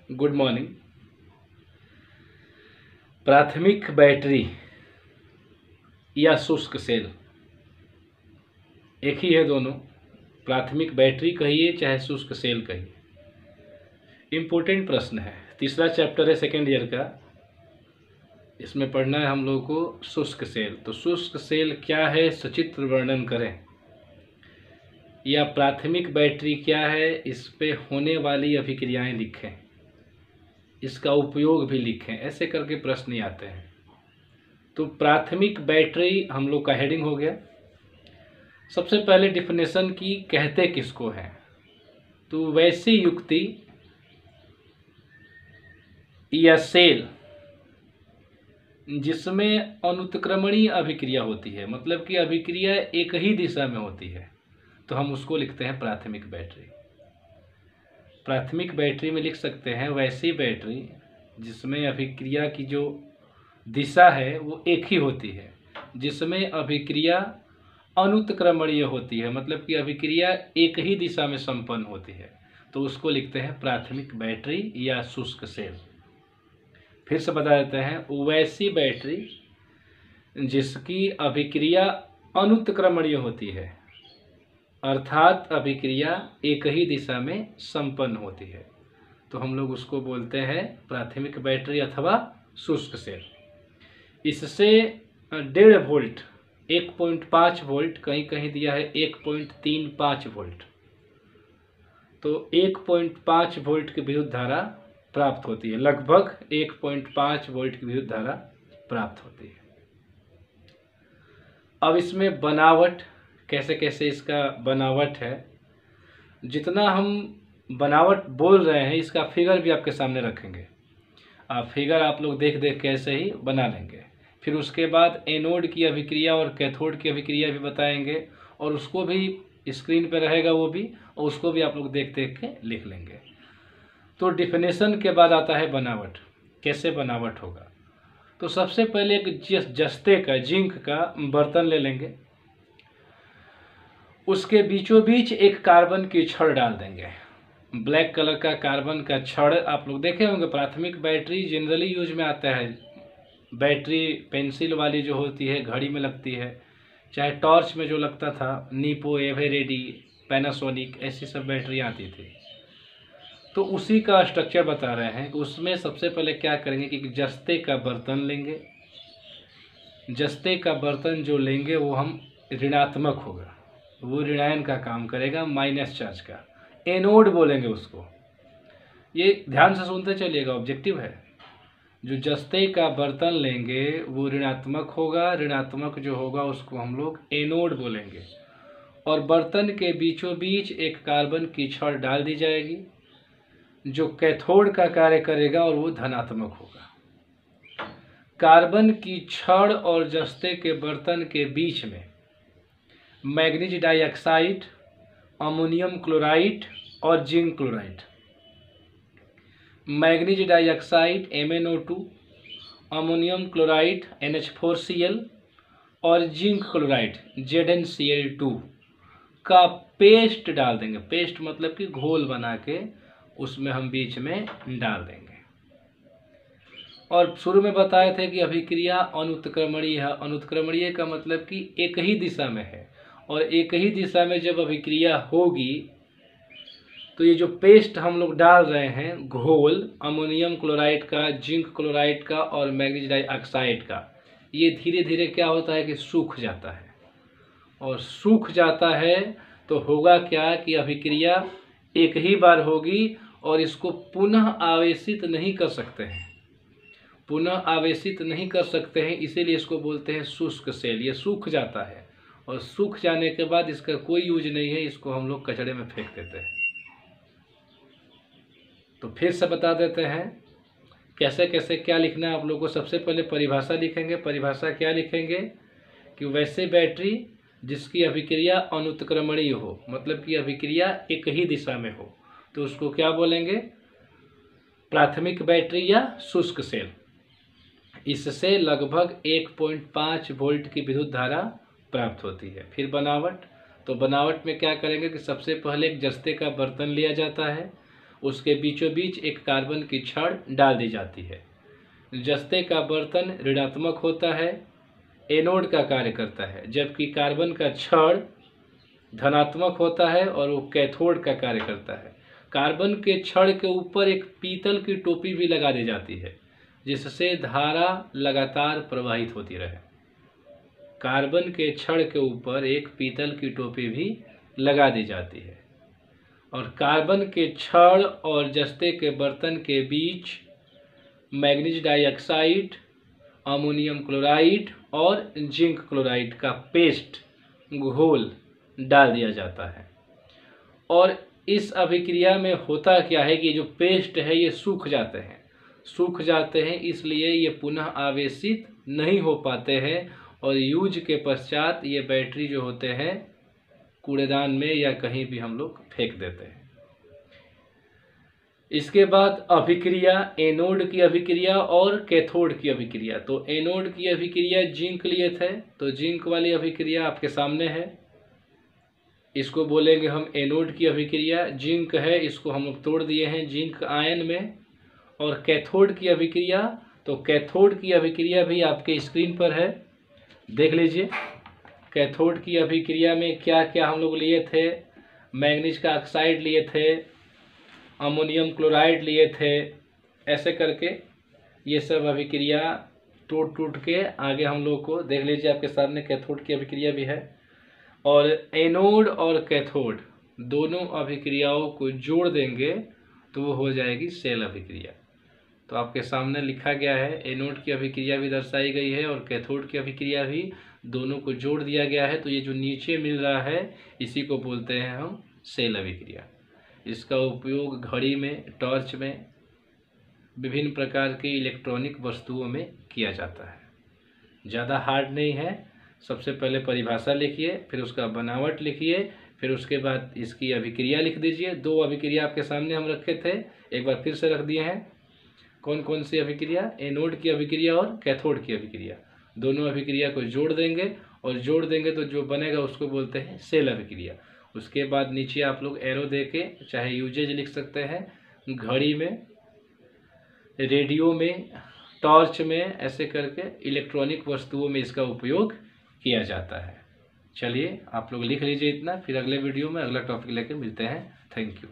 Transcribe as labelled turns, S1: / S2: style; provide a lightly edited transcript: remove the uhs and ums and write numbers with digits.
S1: Good morning. प्राथमिक battery या शुष्क सेल एक ही है दोनों। प्राथमिक बैटरी कहिए चाहे शुष्क सेल कहिए। इम्पोर्टेंट प्रश्न है, तीसरा चैप्टर है सेकेंड ईयर का। इसमें पढ़ना है हम लोगों को शुष्क सेल। तो शुष्क सेल क्या है, सचित्र वर्णन करें, या प्राथमिक बैटरी क्या है, इस पे होने वाली अभिक्रियाएं लिखें, इसका उपयोग भी लिखें। ऐसे करके प्रश्न आते हैं। तो प्राथमिक बैटरी हम लोग का हेडिंग हो गया। सबसे पहले डिफिनेशन की कहते किसको है, तो वैसी युक्ति या सेल जिसमें अनुत्क्रमणीय अभिक्रिया होती है, मतलब कि अभिक्रिया एक ही दिशा में होती है, तो हम उसको लिखते हैं प्राथमिक बैटरी। प्राथमिक बैटरी में लिख सकते हैं वैसी बैटरी जिसमें अभिक्रिया की जो दिशा है वो एक ही होती है, जिसमें अभिक्रिया अनुत्क्रमणीय होती है, मतलब कि अभिक्रिया एक ही दिशा में संपन्न होती है, तो उसको लिखते हैं प्राथमिक बैटरी या शुष्क सेल। फिर से बता देते हैं, वैसी बैटरी जिसकी अभिक्रिया अनुत्क्रमणीय होती है, अर्थात अभिक्रिया एक ही दिशा में संपन्न होती है, तो हम लोग उसको बोलते हैं प्राथमिक बैटरी अथवा शुष्क सेल। इससे 1.5 वोल्ट, 1.5 वोल्ट, कहीं कहीं दिया है 1.35 वोल्ट, तो 1.5 वोल्ट की विद्युत धारा प्राप्त होती है। लगभग 1.5 वोल्ट की विद्युत धारा प्राप्त होती है। अब इसमें बनावट कैसे कैसे इसका बनावट है, जितना हम बनावट बोल रहे हैं इसका फिगर भी आपके सामने रखेंगे। फिगर आप लोग देख देख के ऐसे ही बना लेंगे। फिर उसके बाद एनोड की अभिक्रिया और कैथोड की अभिक्रिया भी बताएंगे, और उसको भी स्क्रीन पे रहेगा वो भी, और उसको भी आप लोग देख देख के लिख लेंगे। तो डिफिनेशन के बाद आता है बनावट। कैसे बनावट होगा, तो सबसे पहले एक जस्ते का, जिंक का बर्तन ले लेंगे, उसके बीचों बीच एक कार्बन की छड़ डाल देंगे। ब्लैक कलर का कार्बन का छड़ आप लोग देखे होंगे। प्राथमिक बैटरी जनरली यूज में आता है। बैटरी पेंसिल वाली जो होती है, घड़ी में लगती है, चाहे टॉर्च में जो लगता था, नीपो, एवरेडी, पैनासोनिक, ऐसी सब बैटरी आती थी। तो उसी का स्ट्रक्चर बता रहे हैं कि उसमें सबसे पहले क्या करेंगे कि जस्ते का बर्तन लेंगे। जस्ते का बर्तन जो लेंगे वो हम ऋणात्मक होगा, वो ऋणायन का काम करेगा, माइनस चार्ज का। एनोड बोलेंगे उसको। ये ध्यान से सुनते चलिएगा, ऑब्जेक्टिव है। जो जस्ते का बर्तन लेंगे वो ऋणात्मक होगा, ऋणात्मक जो होगा उसको हम लोग एनोड बोलेंगे, और बर्तन के बीचों बीच एक कार्बन की छड़ डाल दी जाएगी जो कैथोड का कार्य करेगा, और वो धनात्मक होगा। कार्बन की छड़ और जस्ते के बर्तन के बीच में मैग्नीज डाइऑक्साइड, अमोनियम क्लोराइड और zinc chloride. Manganese dioxide MnO2, ammonium chloride NH4Cl और जिंक क्लोराइड ZnCl2 का पेस्ट डाल देंगे। पेस्ट मतलब कि घोल बना के उसमें हम बीच में डाल देंगे। और शुरू में बताए थे कि अभिक्रिया अनुत्क्रमणीय है। अनुत्क्रमणीय का मतलब कि एक ही दिशा में है, और एक ही दिशा में जब अभिक्रिया होगी तो ये जो पेस्ट हम लोग डाल रहे हैं, घोल अमोनियम क्लोराइड का, जिंक क्लोराइड का और मैग्नीज डाइऑक्साइड का, ये धीरे धीरे क्या होता है कि सूख जाता है। और सूख जाता है तो होगा क्या कि अभिक्रिया एक ही बार होगी, और इसको पुनः आवेशित नहीं कर सकते हैं। पुनः आवेशित नहीं कर सकते हैं, इसीलिए इसको बोलते हैं शुष्क सेल। ये सूख जाता है, और सूख जाने के बाद इसका कोई यूज नहीं है, इसको हम लोग कचड़े में फेंक देते हैं। तो फिर से बता देते हैं कैसे कैसे क्या लिखना है आप लोगों को। सबसे पहले परिभाषा लिखेंगे। परिभाषा क्या लिखेंगे कि वैसे बैटरी जिसकी अभिक्रिया अनुत्क्रमणीय हो, मतलब कि अभिक्रिया एक ही दिशा में हो, तो उसको क्या बोलेंगे, प्राथमिक बैटरी या शुष्क सेल। इससे लगभग 1.5 वोल्ट की विद्युत धारा प्राप्त होती है। फिर बनावट, तो बनावट में क्या करेंगे कि सबसे पहले एक जस्ते का बर्तन लिया जाता है, उसके बीचों बीच एक कार्बन की छड़ डाल दी जाती है। जस्ते का बर्तन ऋणात्मक होता है, एनोड का कार्य करता है, जबकि कार्बन का छड़ धनात्मक होता है और वो कैथोड का कार्य करता है। कार्बन के छड़ के ऊपर एक पीतल की टोपी भी लगा दी जाती है, जिससे धारा लगातार प्रवाहित होती रहे। कार्बन के छड़ के ऊपर एक पीतल की टोपी भी लगा दी जाती है और कार्बन के छड़ और जस्ते के बर्तन के बीच मैग्नीज डाइऑक्साइड, अमोनियम क्लोराइड और जिंक क्लोराइड का पेस्ट घोल डाल दिया जाता है। और इस अभिक्रिया में होता क्या है कि जो पेस्ट है ये सूख जाते हैं, इसलिए ये पुनः आवेशित नहीं हो पाते हैं और यूज के पश्चात ये बैटरी जो होते हैं कूड़ेदान में या कहीं भी हम लोग फेंक देते हैं। इसके बाद अभिक्रिया, एनोड की अभिक्रिया और कैथोड की अभिक्रिया। तो एनोड की अभिक्रिया जिंक लिए थे, तो जिंक वाली अभिक्रिया आपके सामने है, इसको बोलेंगे हम एनोड की अभिक्रिया। जिंक है, इसको हम लोग तोड़ दिए हैं जिंक आयन में। और कैथोड की अभिक्रिया, तो कैथोड की अभिक्रिया भी आपके स्क्रीन पर है, देख लीजिए। कैथोड की अभिक्रिया में क्या क्या हम लोग लिए थे, मैग्नीज का ऑक्साइड लिए थे, अमोनियम क्लोराइड लिए थे, ऐसे करके ये सब अभिक्रिया टूट के आगे हम लोग को देख लीजिए आपके सामने कैथोड की अभिक्रिया भी है। और एनोड और कैथोड दोनों अभिक्रियाओं को जोड़ देंगे तो वो हो जाएगी सेल अभिक्रिया। तो आपके सामने लिखा गया है, एनोड की अभिक्रिया भी दर्शाई गई है और कैथोड की अभिक्रिया भी, दोनों को जोड़ दिया गया है। तो ये जो नीचे मिल रहा है इसी को बोलते हैं हम सेल अभिक्रिया। इसका उपयोग घड़ी में, टॉर्च में, विभिन्न प्रकार की इलेक्ट्रॉनिक वस्तुओं में किया जाता है। ज़्यादा हार्ड नहीं है। सबसे पहले परिभाषा लिखिए, फिर उसका बनावट लिखिए, फिर उसके बाद इसकी अभिक्रिया लिख दीजिए। 2 अभिक्रिया आपके सामने हम रखे थे, एक बार फिर से रख दिए हैं। कौन कौन सी अभिक्रिया, एनोड की अभिक्रिया और कैथोड की अभिक्रिया। दोनों अभिक्रिया को जोड़ देंगे और जोड़ देंगे तो जो बनेगा उसको बोलते हैं सेल अभिक्रिया। उसके बाद नीचे आप लोग एरो देके चाहे यूजेज लिख सकते हैं, घड़ी में, रेडियो में, टॉर्च में, ऐसे करके इलेक्ट्रॉनिक वस्तुओं में इसका उपयोग किया जाता है। चलिए आप लोग लिख लीजिए इतना, फिर अगले वीडियो में अगला टॉपिक लेकर मिलते हैं। Thank you.